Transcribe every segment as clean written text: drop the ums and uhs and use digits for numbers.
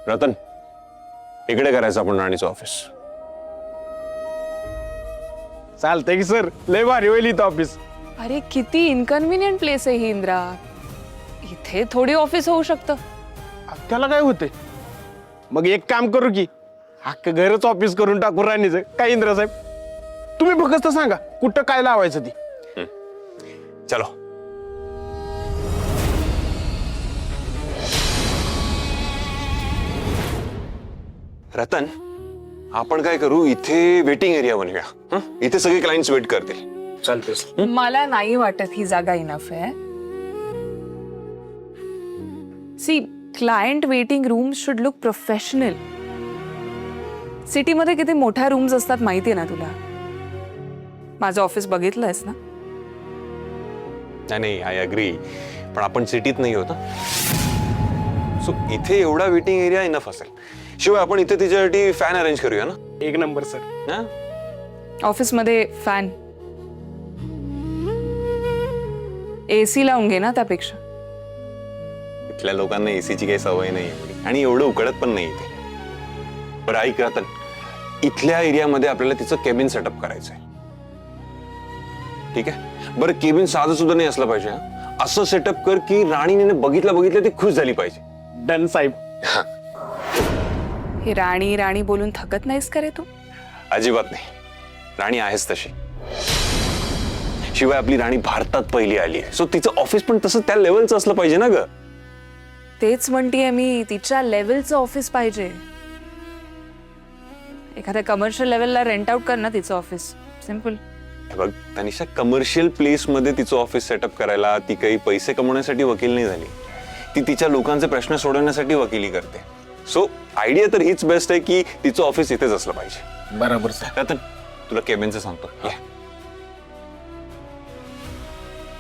रतन, इकडे करायचं आपण राणीचं ऑफिस. चालतंय की सर, लय भारी होईल इथं ऑफिस. अरे किती इनकन्व्हिनियंट प्लेस आहे ही इंद्रा. इथे थोडी ऑफिस होऊ शकतं. त्याला काय होते? मग एक काम करू की अख्खं घरच ऑफिस करून टाकू राणीचं. काय इंद्रा साहेब, तुम्ही फक्त सांगा कुठं काय लावायचं ती. चलो. रतन, आपण काय करू, इथे वेटिंग एरिया बनवूया. हं? इथे सगळे क्लायंट्स वेट करतील. चालतंय. मला नाही वाटत ही जागा इनफ आहे. See, client waiting room should look professional. सिटीमध्ये किती मोठ्या रूम्स असतात माहितीये ना तुला. माझं ऑफिस बघितलंयस ना. नाही, आय अग्री, पण आपण सिटीत नाही होत. सो इथे एवढा वेटिंग एरिया इनफ असेल. शिवाय आपण इथे तिच्यासाठी फॅन अरेंज करूया ना. एक नंबर सर. हा? ऑफिसमध्ये फॅन, एसी लावून घे ना त्यापेक्षा. इथल्या लोकांना एसीची काही सवय नाही आणि एवढं उकडत पण नाही इथे. बरं ऐक रतन, इथल्या एरियामध्ये आपल्याला तिचं केबिन सेटअप करायचंय. ठीक आहे? बरं, केबिन साधं सुद्धा नाही असलं पाहिजे. असं सेटअप कर की राणीने बघितलं ती खुश झाली पाहिजे. डन साहेब. हे राणी राणी बोलून थकत नाहीस का रे तू? अजिबात नाही, राणी आहेच तशी. शिवाय आपली राणी भारतात पहिली आली आहे, सो तिचं ऑफिस पण तसं त्या लेवलचं असलं पाहिजे ना ग. तेच म्हणतीये मी, तिच्या लेवलचं ऑफिस पाहिजे. एखाद्या कमर्शियल लेवलला रेंट आउट कर ना तिचं ऑफिस. सिम्पल. बघ तनिषा, कमर्शियल प्लेस मध्ये तिचं ऑफिस सेटअप करायला ती काही पैसे कमवण्यासाठी वकील नाही झाली. ती तिच्या लोकांचे प्रश्न सोडवण्यासाठी वकिली करते. सो आयडिया तर हीच बेस्ट आहे की तिचं ऑफिस इथेच असलं पाहिजे. बरोबर सर. रतन, तुला केबिनचं सांगतो.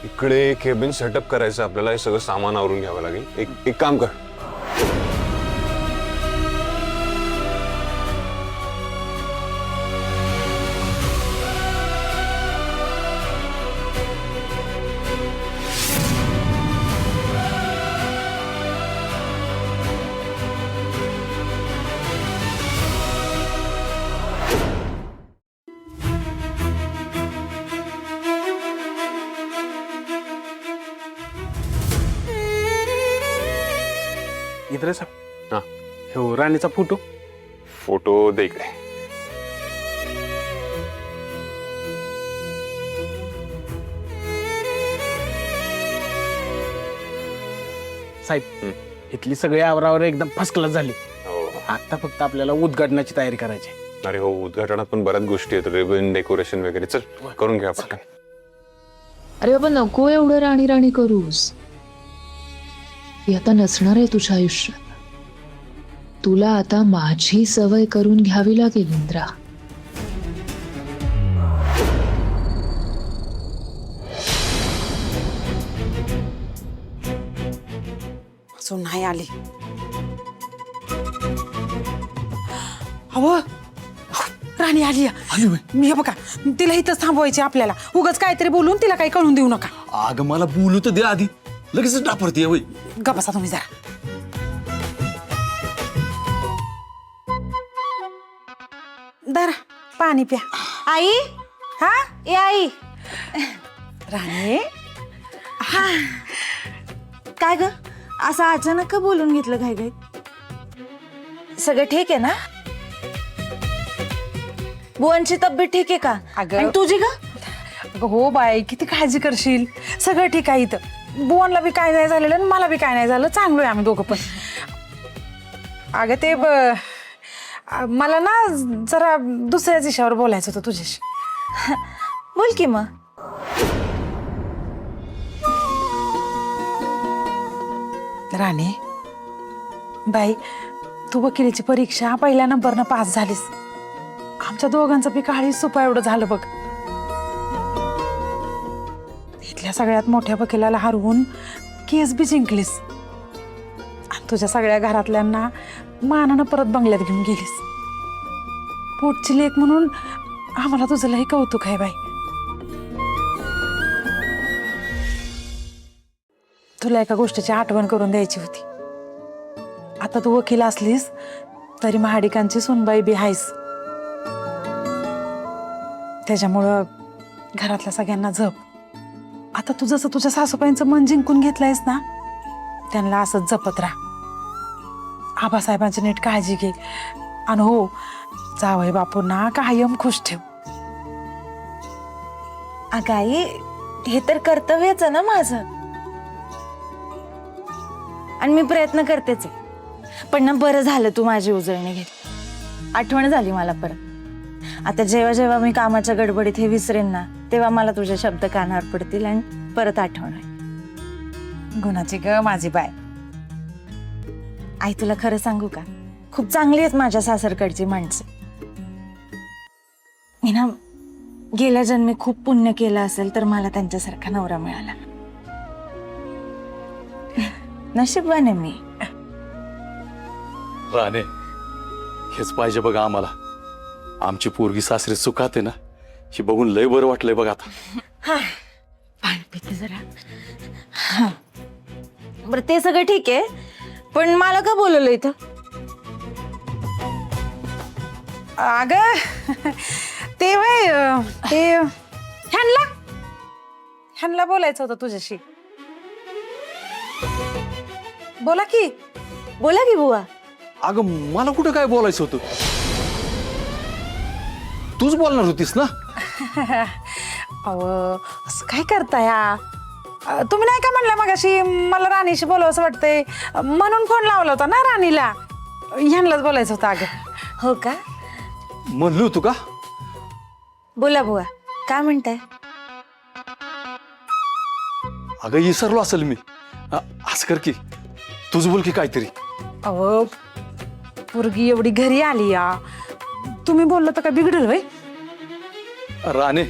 इकडे केबिन सेटअप करायचं आपल्याला. हे सगळं सामान आवरून घ्यावं लागेल. एक काम कर, इंद्रा साहेब, हा हो राणीचा फोटो. फोटो दे इकडे. साहेब, इथली सगळी आवरावर एकदम फर्स्ट क्लास झाली. हो. आता फक्त आपल्याला उद्घाटनाची तयारी करायची. अरे हो, उद्घाटनात पण बऱ्याच गोष्टी आहेत. रिबन डेकोरेशन वगैरे. चल करून घ्या पटकन. अरे बाबा नको एवढं राणी राणी करूस. ती आता नसणार आहे तुझ्या आयुष्यात. तुला आता माझी सवय करून घ्यावी लागेल इंद्रा. अजून नाही आली. अहो राणी आली. मी हे बघा, तिला इथंच थांबवायची आपल्याला. उगाच काहीतरी बोलून तिला काही कळून देऊ नका. अगं मला बोलू तर दे आधी, लगेच डापरते. होय गप्पा तुम्ही जरा. दर पाणी प्या. आई, हा ए आई. राणी हा काय ग, असं अचानक का बोलून घेतलं घाई घाई? सगळं ठीक आहे ना? बुवांची तब्येत ठीक आहे का? अगं- आणि तुझी का? अगं हो बाई, किती काळजी करशील. सगळं ठीक आहे इथं. बुवांना बी काय नाही झालेलं आणि मला बी काय नाही झालं. चांगलो आहे आम्ही दोघं पण. अगं ते मला ना जरा दुसऱ्याच विषयावर बोलायचं होतं तुझ्याशी. बोल की मग. राणे बाई, तू वकिलीची परीक्षा पहिल्या नंबरनं पास झालीस. आमच्या दोघांचं बी काळी सुपा एवढं झालं बघ. इथल्या सगळ्यात मोठ्या वकिलाला हरवून केस बी जिंकलीस. आणि तुझ्या सगळ्या घरातल्यांना मानानं परत बंगल्यात घेऊन गेलीस. पोटची लेक म्हणून आम्हाला तुझं लई कौतुक आहे बाई. तुला एका गोष्टीची आठवण करून द्यायची होती. आता तू वकील असलीस तरी महाडिकांची सुनबाई बी आहेस. त्याच्यामुळं घरातल्या सगळ्यांना जप. आता तू जसं तुझ्या सासूबाईंचं मन जिंकून घेतलंयस ना, त्यांना असंच जपत राहा. आबासाहेबांची नीट काळजी घे. आणि हो, जावई बापूंना कायम खुश ठेव. अगं आई, हे तर कर्तव्यच आहे ना माझं, आणि मी प्रयत्न करतेच आहे. पण ना बरं झालं तू माझी उजळणी घेतली. आठवण झाली मला परत. आता जेव्हा जेव्हा मी कामाच्या गडबडीत हे विसरेन ना, तेव्हा मला तुझे शब्द कानावर पडतील आणि परत आठवण होईल. गुणाची ग माझी बाय. आई तुला खरं सांगू का, खूप चांगली आहेत माझ्या सासरकडची माणसं. मी ना गेल्या जन्मी खूप पुण्य केलं असेल तर मला त्यांच्यासारखा नवरा मिळाला. नशीबवान आहे मी. राणे, हेच पाहिजे बघा आम्हाला. आमची पोरगी सासरी सुखात आहे ना, ही बघून लय बरं वाटलंय बघा आता. पाणी पिते जरा. हा. बरं ते सगळं ठीक आहे, पण मला का बोलवलं इथं? अगं ते ह्यांना बोलायचं होतं तुझ्याशी. बोला की. बोला की बुवा. अगं मला कुठं काय बोलायचं होतं? तूच बोलणार होतीस ना. अहो असं काय करताय? तुम्ही नाही का म्हणलं मगाशी मला राणीशी बोलावं वाटतंय, म्हणून फोन लावला होता ना राणीला. ह्यांनाच बोलायचं होतं. अगं हो का? म्हणलो होतो का? बोला बुवा, काय म्हणताय? अगं विसरलो असेल मी. असं कर की तुझ बोल की काहीतरी. अहो पोरगी एवढी घरी आली या, तुम्ही बोललं तर काय बिघडेल वय? राणे,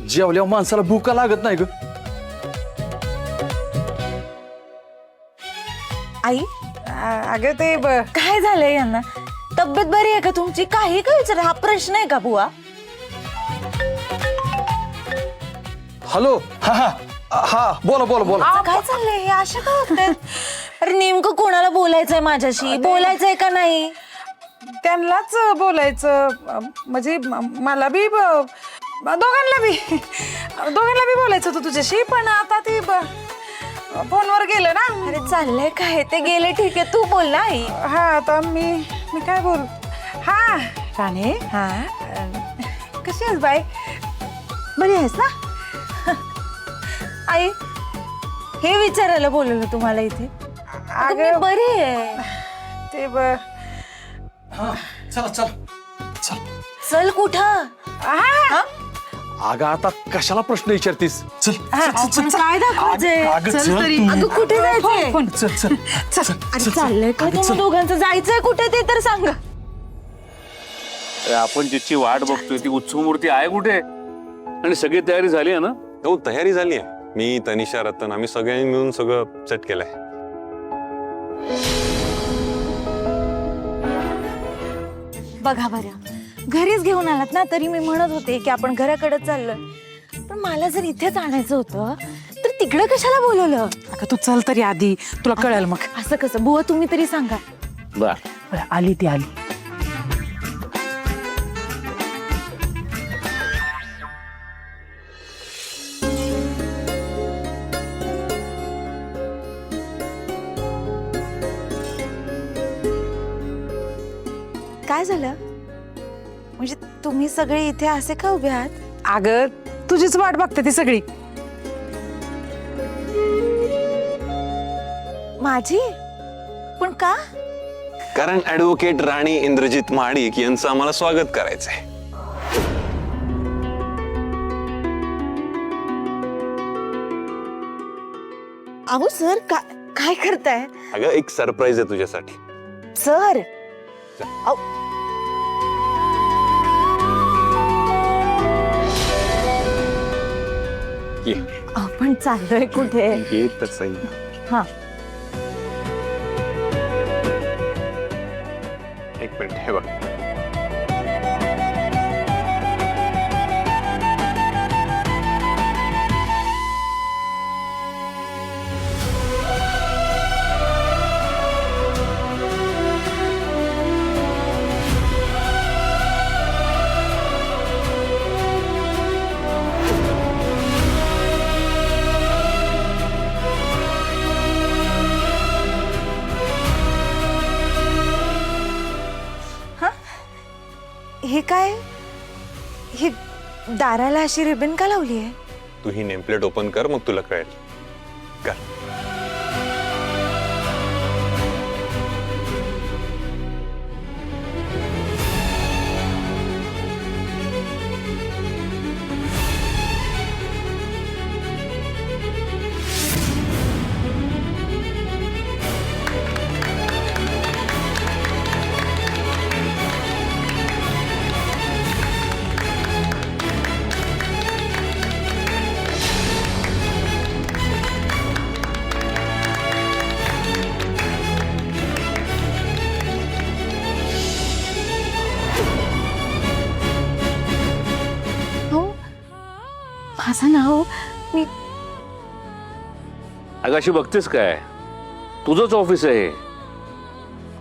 जेवल्यावर माणसाला भूका लागत नाही ग. आई, अगं ते काय झालंय यांना? तब्येत बरी आहे का तुमची? काही काय विचार, हा प्रश्न आहे का बुवा? हॅलो. हा हा हा, बोला बोला बोला. काय चाललंय हे? अशा का होतंय? अरे नेमकं कोणाला बोलायचंय माझ्याशी? बोलायचंय का नाही? त्यांनाच बोलायचं. म्हणजे मला बी दोघांना बी बोलायचं होतं तुझ्याशी, पण आता ती फोनवर गेलं ना. अरे चाललंय काय? ते गेले ठीक आहे, तू बोल ना आई. हा आता मी काय बोलू? हा राणे, हा, कशी आहेस बाई? बरी आहेस ना? आई हे विचारायला बोलवलं तुम्हाला इथे? अगं मी बरी आहे. ते चला चला चल. चल कुठं? हा अगं आता कशाला प्रश्न विचारतीस? चल आपण काय दाखवायचंय? अगं, चल तरी. तू. अगं कुठे जायचंय? चल चल चल. अरे चाललंय का तुम्ही दोघांचं? जायचंय कुठे ते तर सांगा. आपण जिची वाट बघतोय ती उत्सव मूर्ती आहे कुठे? आणि सगळी तयारी झाली आहे ना? हो, तयारी झाली आहे. मी, तनिषा, रतन आम्ही सगळ्यांनी मिळून सगळं सेट केलंय. बघा बरं, घरीच घेऊन आलात ना, तरी मी म्हणत होते की आपण घराकडे चाललोय. पण मला जर इथेच आणायचं होतं तर तिकडे कशाला बोलवलं? अगं तू चल तरी आधी, तुला कळेल मग. असं कसं बुवा? तुम्ही तरी सांगा. बर, आली ती आली. काय झालं? म्हणजे तुम्ही सगळे इथे असे का उभे आहात? अगं तुझीच वाट बघते ती सगळी. माझी? पण का? कारण ऍडव्होकेट राणी इंद्रजित महाडिक यांचं आम्हाला स्वागत करायचंय. अहो सर, काय करताय? अगं एक सरप्राईज आहे तुझ्यासाठी. सर ये आपण चाललोय कुठे? ये तर सही. हा, एक मिनिट, हे बघ. दाराला अशी रिबन का लावली आहे? तू ही नेमप्लेट ओपन कर, मग तुला कळेल. कर. हो, माझं नाव मी अगं अशी बघतेस काय, तुझंच ऑफिस आहे.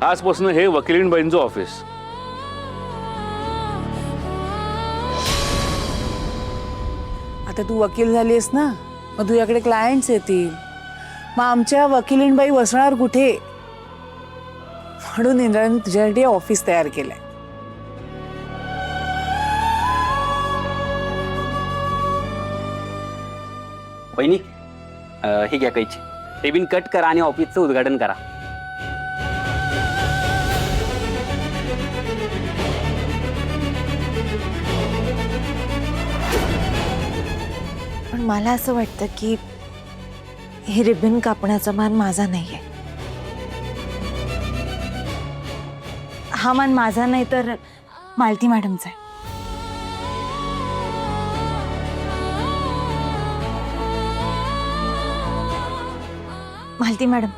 आजपासून हे वकिलींबाईंचं ऑफिस. आता तू वकील झालीस ना, मग तुझ्याकडे क्लायंट्स येतील. मग आमच्या वकिलींबाई बसणार कुठे? म्हणून इंद्राने तुझ्यासाठी ऑफिस तयार केलंय. बहिणी, हे घ्या कैची. रिबीन कट करा आणि ऑफिसचं उद्घाटन करा. पण मला असं वाटतं की हे रिबन कापण्याचा मान माझा नाहीये. हा मान माझा नाही तर मालती मॅडमचा आहे. मालती मॅडम,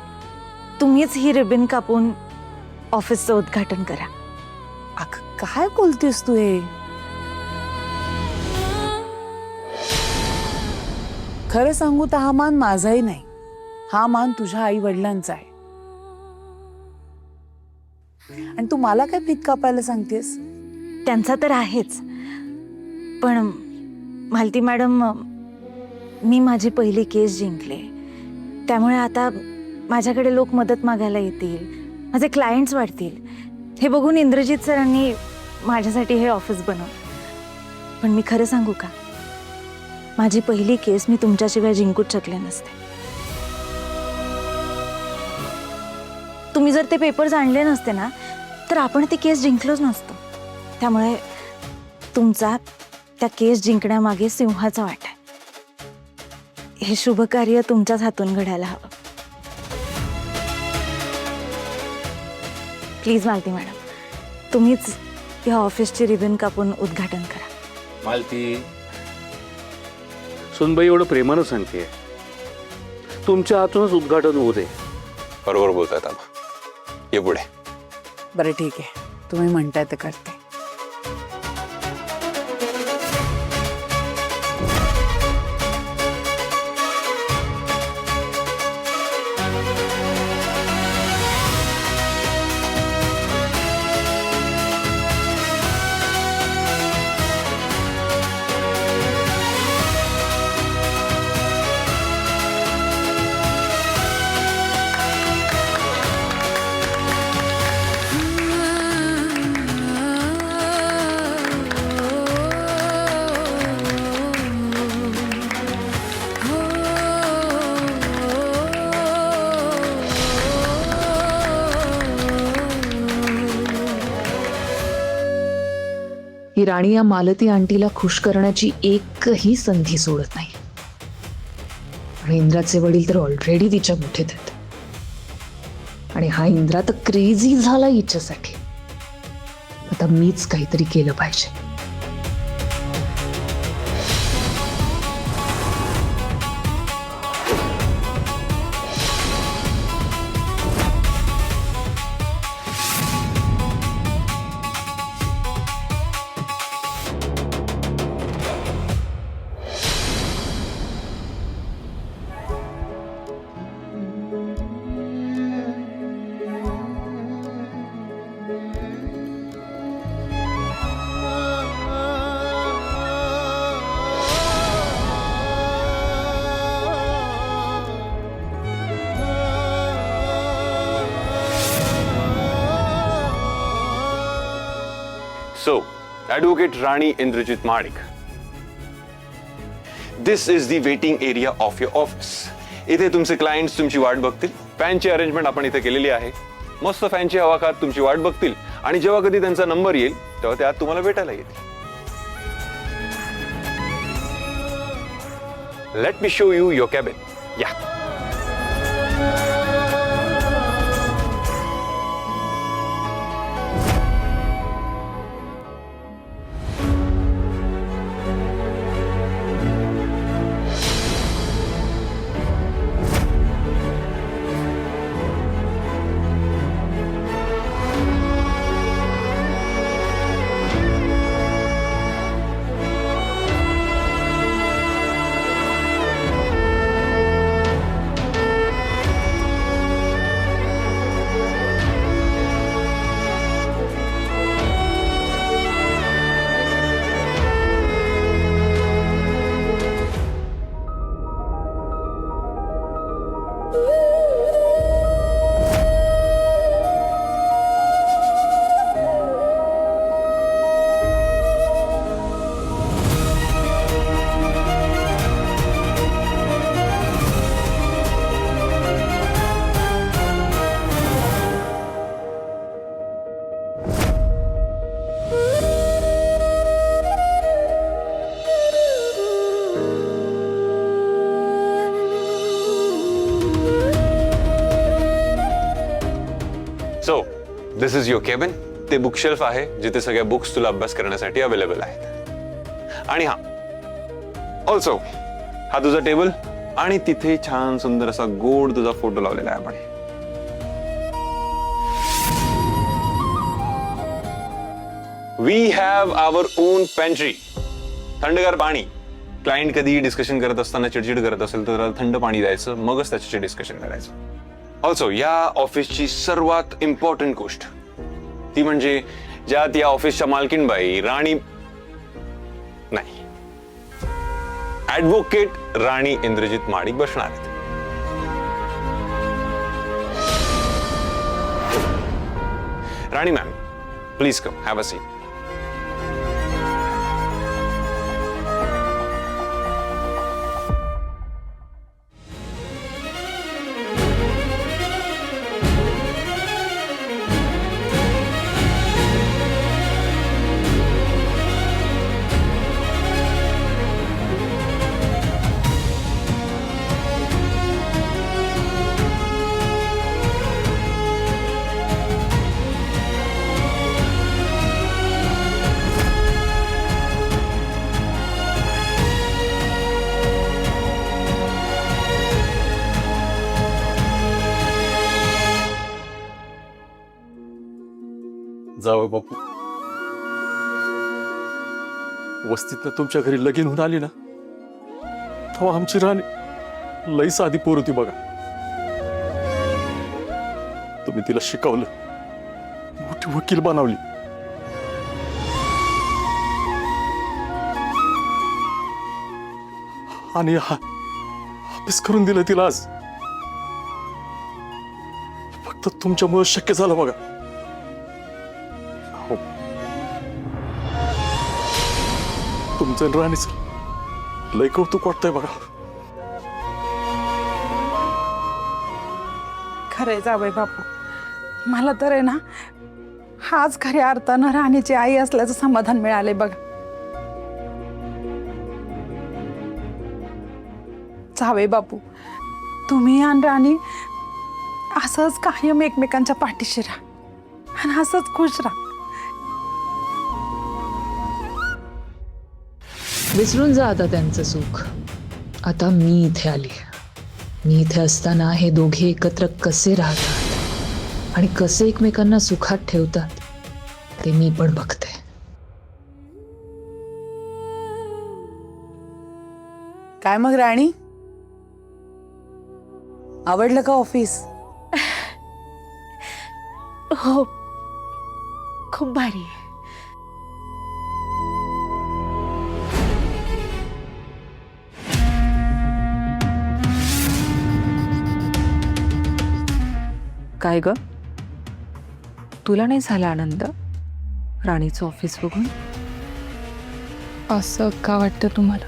तुम्हीच ही रिबन कापून ऑफिसचं उद्घाटन करा. अगं काय बोलतेस तू हे? खरं सांगू तर हा मान माझाही नाही, हा मान तुझ्या आई वडिलांचा आहे. आणि तू मला काय पीक कापायला सांगतेस? त्यांचा तर आहेच, पण मालती मॅडम, मी माझी पहिली केस जिंकले, त्यामुळे आता माझ्याकडे लोक मदत मागायला येतील, माझे क्लायंट्स वाढतील. हे बघून इंद्रजित सरांनी माझ्यासाठी हे ऑफिस बनवलं. पण मी खरं सांगू का, माझी पहिली केस मी तुमच्याशिवाय जिंकूच शकले नसते. तुम्ही जर ते पेपर्स आणले नसते ना, तर आपण ते केस जिंकलोच नसतो. त्यामुळे तुमचा त्या केस जिंकण्यामागे सिंहाचा वाटा आहे. हे शुभ कार्य तुमच्याच हातून घडायला हवं. प्लीज मालती मॅडम, तुम्हीच या ऑफिसची रिबन कापून उद्घाटन करा. मालती, सुनबाई एवढं प्रेमानं सांगते, तुमच्या हातूनच उद्घाटन होऊ दे. बरोबर बोलतायत आबा. ये पुढे. बरं ठीक आहे, तुम्ही म्हणताय ते करते. ही राणी या मालती आंटीला खुश करण्याची एकही संधी सोडत नाही. आणि इंद्राचे वडील तर ऑलरेडी तिच्या मुठीत आहेत. आणि हा इंद्रा तर क्रेझी झाला हिच्यासाठी. आता मीच काहीतरी केलं पाहिजे. So, Advocate Rani Indrajit Manik, this is the waiting area of your office. इथे तुमचे क्लायंट्स तुमची वाट बघतील. फॅनची अरेंजमेंट आपण इथे केलेली आहे. मस्त फॅनची हवा खात तुमची वाट बघतील आणि जेव्हा कधी त्यांचा नंबर येईल तेव्हा ते आत तुम्हाला भेटायला येतील. Let me show you your cabin. या. So this is your cabin. ते बुकशेल्फ आहे जिथे सगळ्या बुक्स तुला अभ्यास करण्यासाठी अवेलेबल आहेत. आणि हा ऑल्सो हा तुझा टेबल आणि तिथे छान सुंदर असा गोड तुझा फोटो लावलेला आहे आपण. We have our own pantry. थंडगार पाणी. क्लायंट कधीही डिस्कशन करत असताना चिडचिड करत असेल तर थंड पाणी द्यायचं, मगच त्याच्याशी डिस्कशन करायचं. ऑल्सो या ऑफिसची सर्वात इम्पॉर्टंट गोष्ट ती म्हणजे ज्यात या ऑफिसच्या मालकीणबाई राणी नाही, ऍडव्होकेट राणी इंद्रजित माडिक बसणार आहेत. Rani ma'am, please come, have a seat. जावं बापू, वस्तीतनं तुमच्या घरी लगीन होऊन आली ना तेव्हा आमची राणी लई साधी पोर होती बघा. तुम्ही तिला शिकवलं, मोठी वकील बनवली. आणि ऑफिस करून दिलं तिला आज. फक्त तुमच्यामुळे शक्य झालं बघा. तुमचं राणीचं लय कौतुक वाटतंय बघा. खरंय जावई बापू, मला तर आहे ना हाच खऱ्या अर्थानं राणीची आई असल्याचं समाधान मिळालंय बघा. जावई बापू, तुम्ही आणि राणी असंच कायम एकमेकांच्या पाठीशी राहा आणि असंच खुश राहा. विसरून जा आता त्यांचं सुख. आता मी इथे आली. मी इथे असताना हे दोघे एकत्र कसे राहतात आणि कसे एकमेकांना सुखात ठेवतात ते मी पण बघते. काय मग राणी, आवडलं का ऑफिस? हो, खूप भारी आहे. काय ग, तुला नाही झाला आनंद राणीचं ऑफिस बघून? असं का वाटतं तुम्हाला?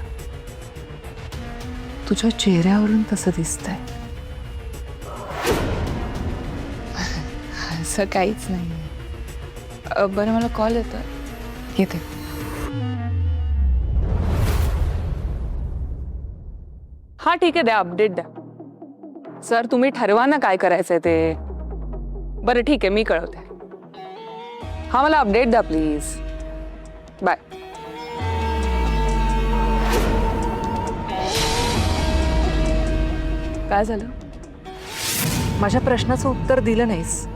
तुझ्या चेहऱ्यावरून तसं दिसतंय. असं काहीच नाही. बरं मला कॉल येतो, येते. हा ठीक आहे, द्या अपडेट द्या. सर तुम्ही ठरवा ना काय करायचंय ते. बरं ठीक आहे, मी कळवते. हा मला अपडेट द्या प्लीज. बाय. काय झालं? माझ्या प्रश्नाचं उत्तर दिलं नाहीस.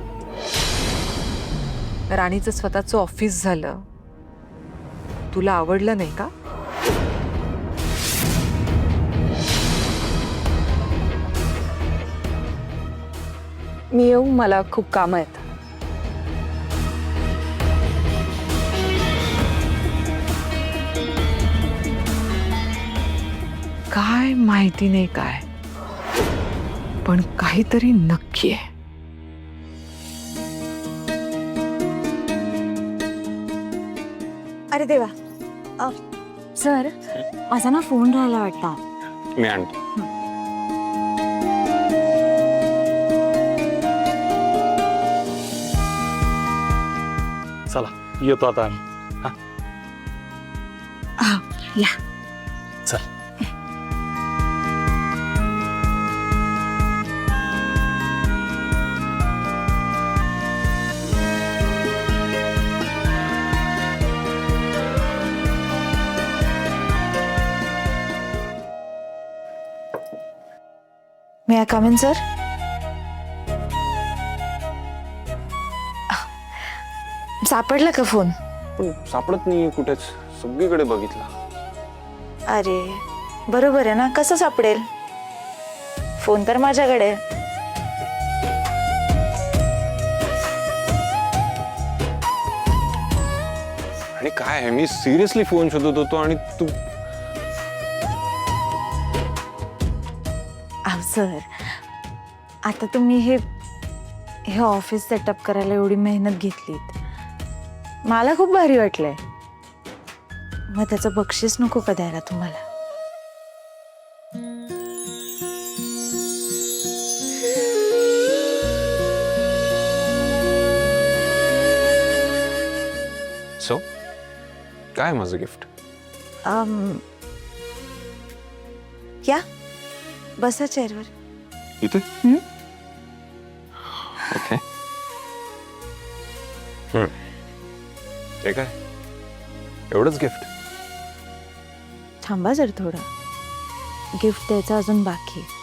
राणीचं स्वतःचं ऑफिस झालं, तुला आवडलं नाही का? मी येऊ, मला खूप कामं आहेत. काय माहिती नाही काय, पण काहीतरी नक्की आहे. अरे देवा, सर माझा ना फोन राहायला वाटतं. मी आणतो. चला येतो आता आम्ही. या. चल. मे आय कम इन सर? सापडला का फोन? पण सापडत नाही कुठेच, सगळीकडे बघितला. अरे बरोबर आहे ना, कसं सापडेल? फोन तर माझ्याकडे आहे. आणि काय आहे, मी सिरियसली फोन शोधत होतो आणि तू. सर आता तुम्ही हे ऑफिस सेटअप करायला एवढी मेहनत घेतलीत, मला खूप भारी वाटलंय. मग त्याचं बक्षीस नको का द्यायला तुम्हाला? सो काय माझं गिफ्ट? या बसा चेअरवर. इथे ओके. ते काय एवढंच गिफ्ट? थांबा जर थोडं, गिफ्ट द्यायचं अजून बाकी आहे.